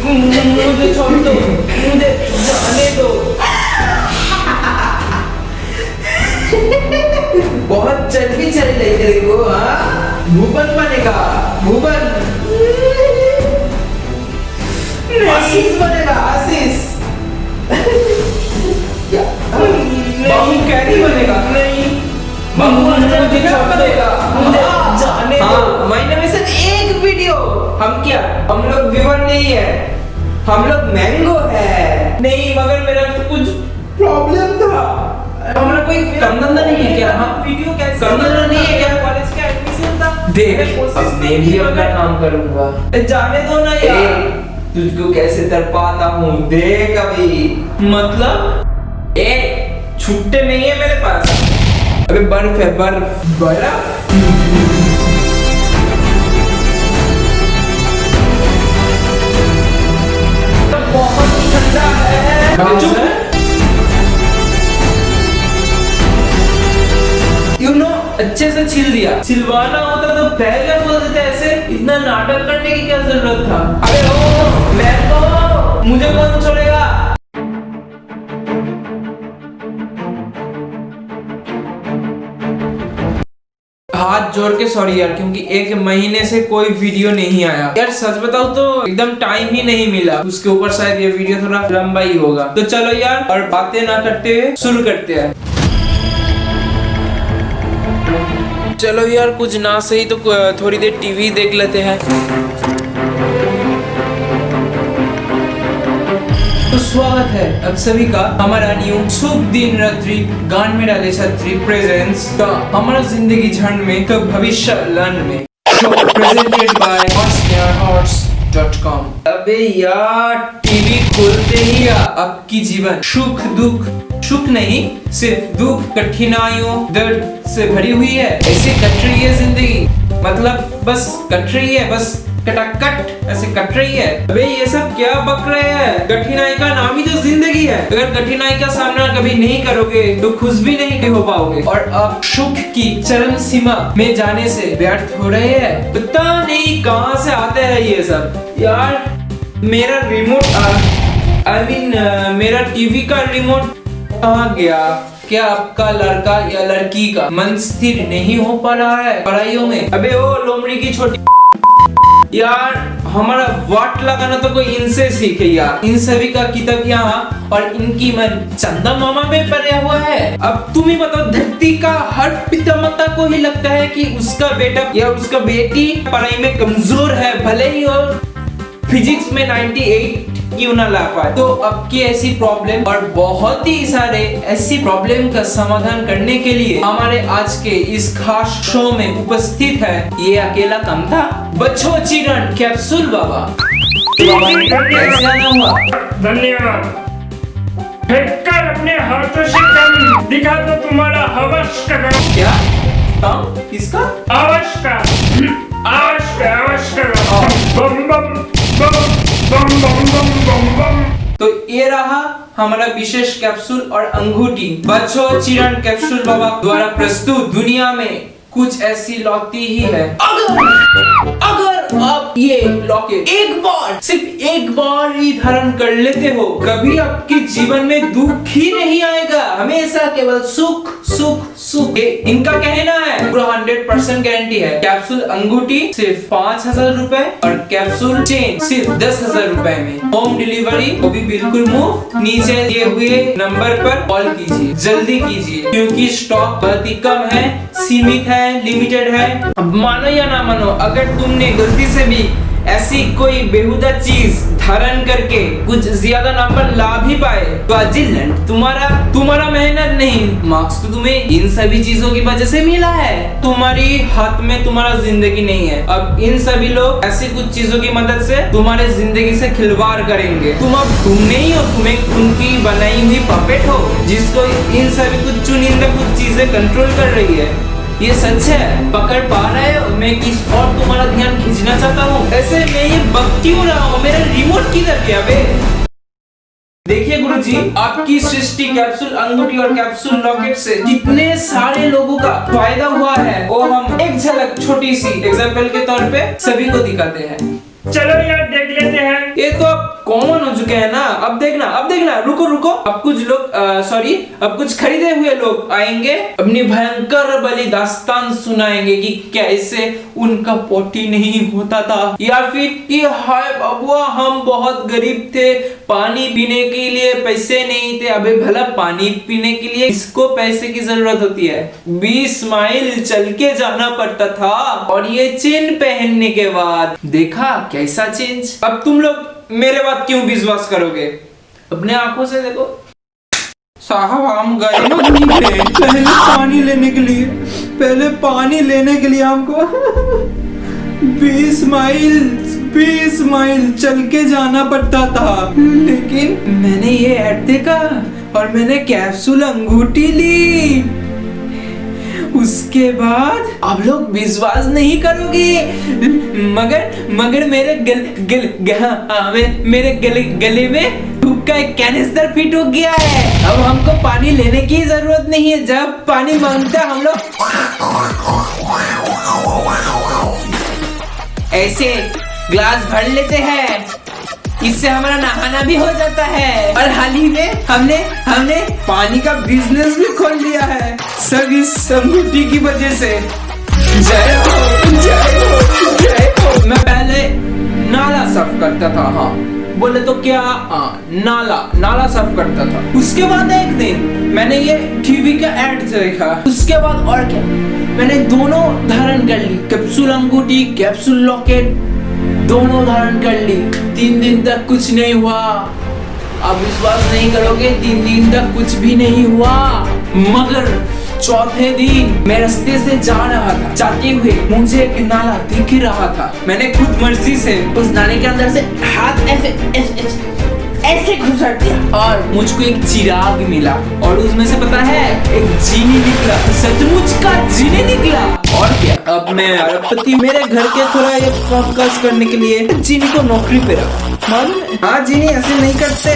मुझे छोड़ दो, मुझे जाने दो। बहुत चर्बी चल रही तेरे को, हाँ? भूपन बनेगा, भूपन। आशीष बनेगा, आशीष। बाबू कैरी बनेगा। नहीं, बाबू मुझे छोड़ देगा, मुझे जाने दो। महीने में सिर्फ एक वीडियो। हम क्या, हम लोग व्यूअर नहीं है, हम लोग मैंगो है। नहीं, मगर मेरा तो कुछ प्रॉब्लम था। हमारा कोई काम धंधा नहीं है क्या? हाँ, वीडियो कैसे काम धंधा नहीं है क्या? कॉलेज का एडमिशन था। देख, अब मैं भी अपना काम करूंगा। जाने दो ना यार। तुझको कैसे तड़पाता हूँ देख अभी। मतलब छुट्टे नहीं है मेरे पास। अबे बर्फ है, बर्फ। बर्फ? बहुत ठंडा है। चुप। अच्छे से छिल दिया। छिलवाना होता तो पहले बोल देते ऐसे। इतना नाटक करने की क्या जरूरत था? अबे ओ, मैं तो, मुझे कौन छोड़ेगा? हाथ जोड़ के सॉरी यार, क्योंकि एक महीने से कोई वीडियो नहीं आया यार। सच बताऊं तो एकदम टाइम ही नहीं मिला। उसके ऊपर शायद ये वीडियो थोड़ा लंबा ही होगा। तो चलो यार, और बातें ना करते हुए शुरू करते हैं। चलो यार, कुछ ना सही तो थोड़ी देर टीवी देख लेते हैं। तो स्वागत है अब सभी का हमारा न्यू शुभ दिन रात्रि गान में डाले छत्री प्रेजेंस का हमारा जिंदगी झंड में तो भविष्य लन में शो प्रेजेंटेड बाय horse.com। अबे यार, टीवी खोलते ही आपकी जीवन सुख दुख, सुख नहीं सिर्फ दुख, कठिनाइयों, दर्द से भरी हुई है। ऐसे कट रही है जिंदगी, मतलब बस कट रही है, बस कटाकट ऐसे कट रही है। अबे ये सब क्या बक रहे हैं? कठिनाई का नाम ही तो जिंदगी है। अगर कठिनाई का सामना कभी नहीं करोगे तो खुश भी नहीं हो पाओगे, और अब सुख की चरम सीमा में जाने से व्यर्थ हो रहे हैं। पता नहीं कहां से आते हैं ये सब यार। मेरा रिमोट मेरा टीवी का रिमोट कहाँ गया? क्या आपका लड़का या लड़की का मन स्थिर नहीं हो पा रहा है पढ़ाइयों में? अबे ओ लोमड़ी की छोटी यार, हमारा वाट लगाना तो कोई इनसे सीखे यार। इन सभी का किताब यहाँ और इनकी मन चंदा मामा में पड़ा हुआ है। अब तुम ही बताओ, धरती का हर पितामाता को ही लगता है कि उसका बेटा या उसका बेटी पढ़ाई में कमजोर है, भले ही और फिजिक्स में 98 क्यों ना ला पाए। तो अब की ऐसी प्रॉब्लम और बहुत ही सारे ऐसी प्रॉब्लम का समाधान करने के लिए हमारे आज के इस खास शो में उपस्थित है ये अकेला कम था, बच्चों चिरण कैप्सूल बाबा। कैसे आना हुआ? धन्यवाद। फेंककर अपने हाथों से कम दिखा दो तुम्हारा हवस का कम। क्या काम? किसका? आवाज का, आवाज का, आवाज का। बम बम बम बम बम बम बम बम। तो ये रहा हमारा विशेष कैप्सूल और अंगूठी बच्चों चिरण कैप्सूल बाबा द्वारा प्रस्तुत। दुनिया में कुछ ऐसी लौती ही है, अगर आप ये लॉकेट एक बार, सिर्फ एक बार ही धारण कर लेते हो, कभी आपके जीवन में दुख ही नहीं आएगा। हमेशा केवल सुख सुख सुख। इनका कहना है पूरा 100% गारंटी है। कैप्सूल अंगूठी सिर्फ 5000 रुपए और कैप्सूल चेन सिर्फ 10,000 रुपए में। होम डिलीवरी वो भी बिल्कुल मुफ्त। नीचे दिए हुए नंबर पर कॉल कीजिए, जल्दी कीजिए, क्योंकि स्टॉक बहुत ही कम है, सीमित है, लिमिटेड है। अब मानो या ना मानो, अगर तुमने गलती से भी ऐसी कोई बेहुदा चीज धारण करके कुछ ज्यादा नंबर ला भी पाए तो अजिलन तुम्हारा मेहनत नहीं, मार्क्स तो तुम्हें इन सभी चीजों की वजह से मिला है। तुम्हारी हाथ में तुम्हारा जिंदगी नहीं है। अब इन सभी लोग ऐसी कुछ चीजों की मदद से तुम्हारे जिंदगी से खिलवाड़ करेंगे। तुम अब तुम नहीं हो, तुम्हें उनकी बनाई हुई पपेट हो, जिसको इन सभी कुछ चुनिंदा कुछ चीजें कंट्रोल कर रही है। ये सच है, पकड़ पा रहे हो? मैं किस और तुम्हारा ध्यान खींचना चाहता हूँ। ऐसे मैं ये बक क्यों रहा हूँ? मेरा रिमोट किधर गया बे? देखिए गुरुजी, आपकी सृष्टि कैप्सूल अंगूठी और कैप्सूल लॉकेट से कितने सारे लोगों का फायदा हुआ है वो हम एक झलक छोटी सी एग्जांपल के तौर पे सभी को दिखाते हैं। चलो यार देख लेते हैं। ये तो अब कॉमन हो चुके हैं ना। अब देखना, रुको रुको, अब कुछ लोग अब कुछ खरीदे हुए लोग आएंगे, अपनी भयंकर बलि दास्तान सुनाएंगे कि कैसे उनका पोटी नहीं होता था, या फिर कि हाय बबुआ हम बहुत गरीब थे, पानी पीने के लिए पैसे नहीं थे। अबे भला पानी पीने के लिए इसको पैसे की जरूरत होती है? 20 माइल चल के जाना पड़ता था, और ये चेन पहनने के बाद देखा कैसा चेंज। अब तुम लोग मेरे बात क्यों विश्वास करोगे? अपने आंखों से देखो। साहब हम गए ना घूमने, पहले पानी लेने के लिए हमको 20 माइल चल के जाना पड़ता था। लेकिन मैंने ये ऐड देखा और मैंने कैप्सूल अंगूठी ली। उसके बाद आप लोग विश्वास नहीं करोगे, मगर मेरे गले में धूप का एक कैनिस्टर फिट हो गया है। अब हमको पानी लेने की जरूरत नहीं है। जब पानी मांगता हम लोग ऐसे ग्लास भर लेते हैं, इससे हमारा नहाना भी हो जाता है। और हाल ही में हमने पानी का बिजनेस भी खोल लिया है, सब इस अंगूठी की वजह से। जय हो, जय हो, जय हो। मैं पहले नाला साफ करता था, हाँ बोले तो क्या, नाला साफ करता था। उसके बाद एक दिन मैंने ये टीवी का एड देखा। उसके बाद और क्या, मैंने दोनों धारण कर ली, कैप्सूल अंगूठी, कैप्सूल लॉकेट, दोनों धारण कर ली। 3 दिन तक कुछ नहीं हुआ। आप विश्वास नहीं करोगे, 3 दिन तक कुछ भी नहीं हुआ। मगर चौथे दिन मैं रास्ते से जा रहा था, जाते हुए मुझे एक नाला दिख रहा था। मैंने खुद मर्जी से उस नाले के अंदर से हाथ ऐसे घुसा दिया और मुझको एक चिराग मिला, और उसमें से पता है एक जीनी निकला, सचमुच का जीनी निकला। और क्या, अब मैं अरबपति। मेरे घर के थोड़ा ये काज करने के लिए जीनी को नौकरी पे रखा, मालूम है? हाँ जीनी ऐसे नहीं करते।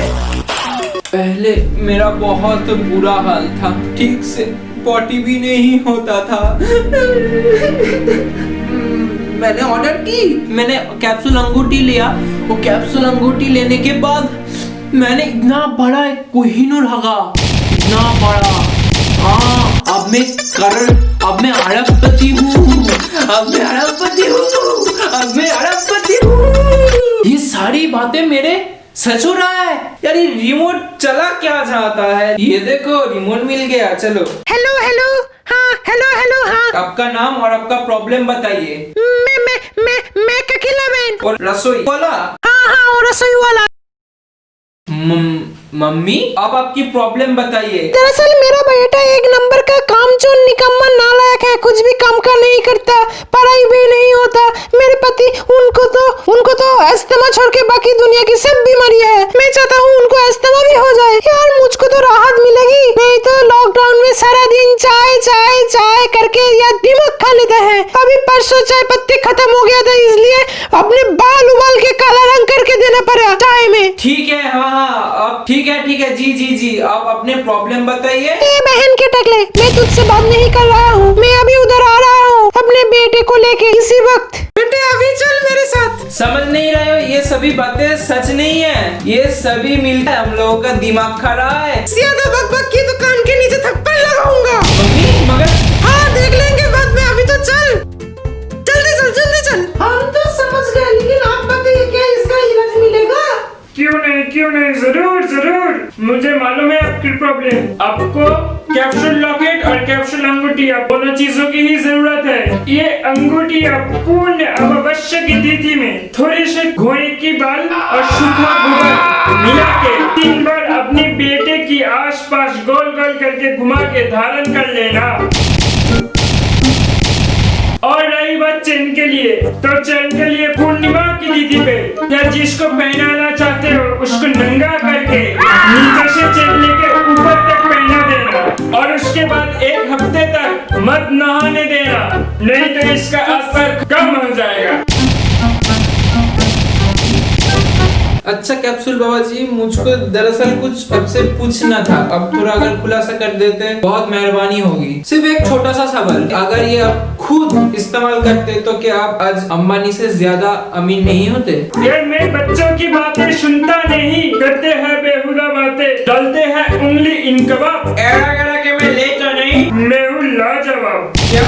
पहले मेरा बहुत बुरा हाल था, ठीक से पॉटी भी नहीं होता था। मैंने ऑर्डर की, मैंने कैप्सूल अंगूठी लिया। वो कैप्सूल अंगूठी लेने के बाद मैंने इतना बड़ा एक कोहिनूर लगा, इतना बड़ा। हाँ अब मैं अरबपति हूँ। ये सारी बातें मेरे सच हो रहा है यार। ये रिमोट चला क्या जाता है? ये देखो रिमोट मिल गया। चलो हेलो हाँ। आपका नाम और आपका प्रॉब्लम बताइए। मैं ककीला बहन। और रसोई वाला? हाँ और रसोई वाला। मम्मी अब आपकी प्रॉब्लम बताइए। दरअसल मेरा बेटा एक नंबर का कामचोर, निकम्मा, नालायक है। कुछ भी काम का नहीं करता, पढ़ाई भी नहीं होता। मेरे पति उनको तो अस्थमा छोड़ के बाकी दुनिया की सब बीमारी है। मैं चाहता हूँ उनको अस्थमा भी हो जाए। यार मुझको तो राहत मिलेगी, नहीं तो लॉकडाउन में सारा दिन चाय करके या दिमाग खा लेते हैं। अभी परसों चाय पत्ती खत्म हो गया था, इसलिए अपने बाल उबाल के काला रंग करके देना पड़ा चाय में। ठीक है, हाँ अब ठीक है जी आप अपने प्रॉब्लम बताइए। बहन के टकले, मैं तुझसे बात नहीं कर रहा हूँ, मैं अभी उधर आ रहा हूँ अपने बेटे को लेके इसी वक्त। बेटे अभी चल मेरे साथ। समझ नहीं रहे हो, ये सभी बातें सच नहीं है, ये सभी मिलकर हम लोगों का दिमाग खराब है। ज्यादा बकबक की तो कान के नीचे थप्पड़ लगाऊंगा। मम्मी मगर हाँ देख लेंगे बाद में, अभी तो चल जल्दी चल। हम तो समझ गए, लेकिन आप बताइए क्या इसका इलाज मिलेगा? क्यों नहीं, जरूर। मुझे मालूम है आपकी प्रॉब्लम। आपको कैप्सूल लॉकेट और कैप्सूल अंगूठी, आप दोनों चीजों की ही जरूरत है। ये अंगूठी आप पूर्ण आवश्यक स्थिति में थोड़े से घोड़े की बाल और सूखा गोबर मिला के 3 बार अपने बेटे की आसपास गोल करके घुमा के धारण कर लेना। और रही बात चेन के लिए, तो चेन के लिए पूर्णिमा की तिथि पे या जिसको पहनाना चाहते हो उसको नंगा करके नीचे से चेन लेके ऊपर तक पहना देना, और उसके बाद 1 हफ्ते तक मत नहाने देना, नहीं तो इसका असर कम हो जाएगा। अच्छा कैप्सूल बाबा जी, मुझको दरअसल कुछ आपसे पूछना था। अब थोड़ा अगर खुलासा कर देते बहुत मेहरबानी होगी। सिर्फ एक छोटा सा सवाल, अगर ये आप खुद इस्तेमाल करते तो क्या आप आज अंबानी से ज्यादा अमीर नहीं होते? यार मैं बच्चों की बातें सुनता नहीं, करते हैं बेहुदा बातें, डालते हैं उंगली इन कबाब। ऐरा के मैं लेता नहीं, मैं हूँ लाजवाब। क्या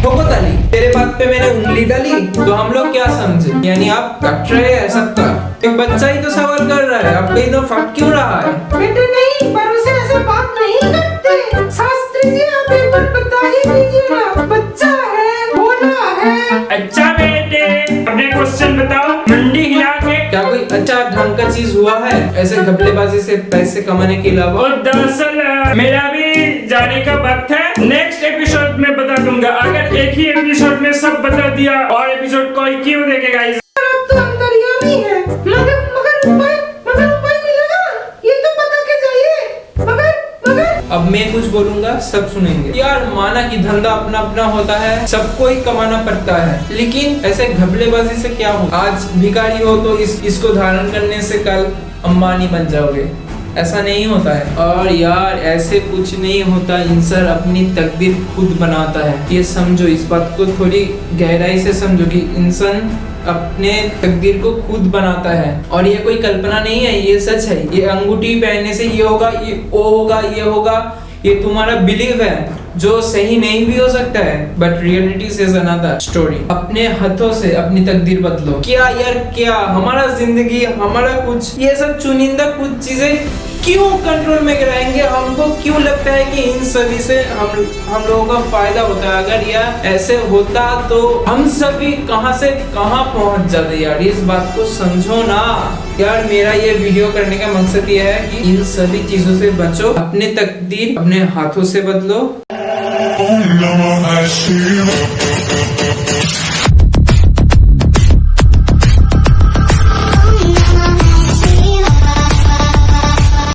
ठोको ताली, तेरे बात पे मैंने उंगली डाली तो हम लोग क्या समझे? यानी आप कट रहे हैं सबका? एक बच्चा ही तो सवाल कर रहा है, आप कहीं तो फट क्यों रहा है? बेटे नहीं, बड़ों से ऐसे बात नहीं करते। शास्त्री जी आप एक बार बता ही दीजिएगा, बच्चा है, भोला है। अच्छा बेटे, अपने क्वेश्चन बताओ मंडी हिला के। क्या कोई अच्छा ढंग का चीज हुआ है ऐसे घपलेबाजी से पैसे कमाने के अलावा? और दरअसल मेरा भी जाने का वक्त है, नेक्स्ट एपिसोड में बता दूंगा। अगर एक ही एपिसोड में सब बता दिया और एपिसोड कोई क्यों देखेगा? अब तो अंतर्यामी है, मगर उपाय मिलेगा, ये तो बता के जाइए। मगर अब मैं कुछ बोलूंगा सब सुनेंगे। यार माना कि धंधा अपना अपना होता है, सबको ही कमाना पड़ता है, लेकिन ऐसे घपलेबाजी से क्या हो? आज भिखारी हो तो इसको धारण करने से कल अंबानी बन जाओगे, ऐसा नहीं होता है। और यार ऐसे कुछ नहीं होता, इंसान अपनी तकदीर खुद बनाता है, ये समझो। इस बात को थोड़ी गहराई से समझो कि इंसान अपने तकदीर को खुद बनाता है, और ये कोई कल्पना नहीं है, ये सच है। ये अंगूठी पहनने से ये होगा, ये वो होगा, ये होगा, ये तुम्हारा बिलीव है जो सही नहीं भी हो सकता है, बट रियलिटी से अनदर स्टोरी। अपने हाथों से अपनी तकदीर बदलो। क्या यार क्या, हमारा जिंदगी, हमारा कुछ ये सब चुनिंदा कुछ चीजें क्यों कंट्रोल में कराएंगे? हमको क्यों लगता है कि इन सभी से हम लोगों का फायदा होता है? अगर यह ऐसे होता तो हम सभी कहां से कहां पहुंच जाते यार। इस बात को समझो ना यार। मेरा ये वीडियो करने का मकसद ये है कि इन सभी चीजों से बचो, अपने तकदीर अपने हाथों से बदलो। Om Namah Shivaya.